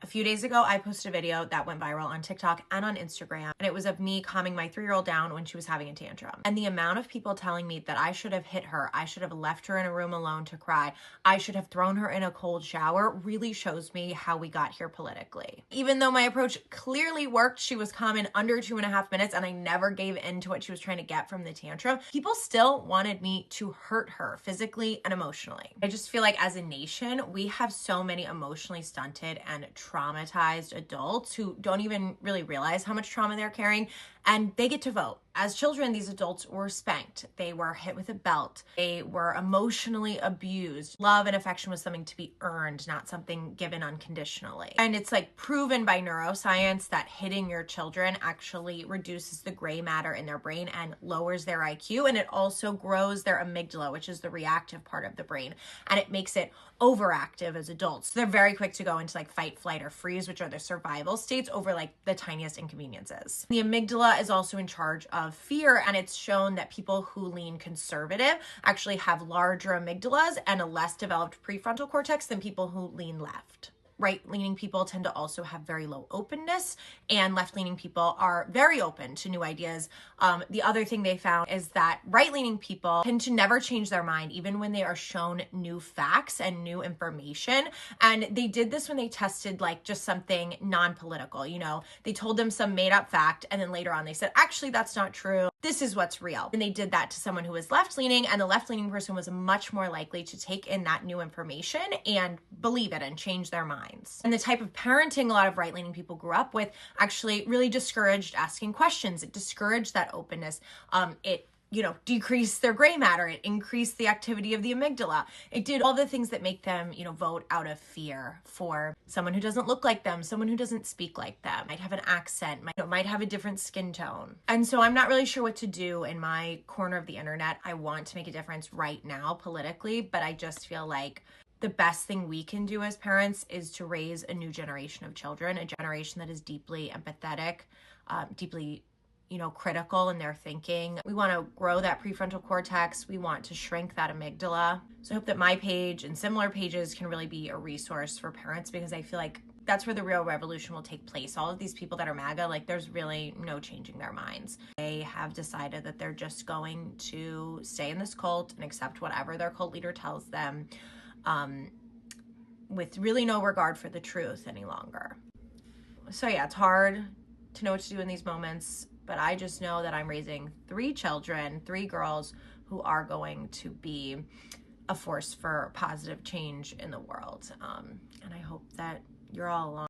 A few days ago, I posted a video that went viral on TikTok and on Instagram, and it was of me calming my 3-year-old down when she was having a tantrum. And the amount of people telling me that I should have hit her, I should have left her in a room alone to cry, I should have thrown her in a cold shower, really shows me how we got here politically. Even though my approach clearly worked, she was calm in under 2.5 minutes, and I never gave in to what she was trying to get from the tantrum, people still wanted me to hurt her physically and emotionally. I just feel like as a nation, we have so many emotionally stunted and traumatized adults who don't even really realize how much trauma they're carrying, and they get to vote. As children, these adults were spanked. They were hit with a belt. They were emotionally abused. Love and affection was something to be earned, not something given unconditionally. And it's like proven by neuroscience that hitting your children actually reduces the gray matter in their brain and lowers their IQ. And it also grows their amygdala, which is the reactive part of the brain. And it makes it overactive as adults. So they're very quick to go into like fight, flight, or freeze, which are the survival states over like the tiniest inconveniences. The amygdala is also in charge of fear, and it's shown that people who lean conservative actually have larger amygdalas and a less developed prefrontal cortex than people who lean left. Right-leaning people tend to also have very low openness, and left-leaning people are very open to new ideas. The other thing they found is that right-leaning people tend to never change their mind, even when they are shown new facts and new information. And they did this when they tested like just something non-political. You know, they told them some made-up fact, and then later on they said, actually, that's not true. This is what's real. And they did that to someone who was left-leaning, and the left-leaning person was much more likely to take in that new information and believe it and change their mind. And the type of parenting a lot of right-leaning people grew up with actually really discouraged asking questions. It discouraged that openness. It decreased their gray matter. It increased the activity of the amygdala. It did all the things that make them, vote out of fear for someone who doesn't look like them, someone who doesn't speak like them, might have an accent, might have a different skin tone. And so I'm not really sure what to do in my corner of the internet. I want to make a difference right now politically, but I just feel like the best thing we can do as parents is to raise a new generation of children, a generation that is deeply empathetic, deeply, critical in their thinking. We want to grow that prefrontal cortex. We want to shrink that amygdala. So I hope that my page and similar pages can really be a resource for parents, because I feel like that's where the real revolution will take place. All of these people that are MAGA, like there's really no changing their minds. They have decided that they're just going to stay in this cult and accept whatever their cult leader tells them, with really no regard for the truth any longer. So yeah, it's hard to know what to do in these moments, but I just know that I'm raising 3 children, 3 girls who are going to be a force for positive change in the world. And I hope that you're all along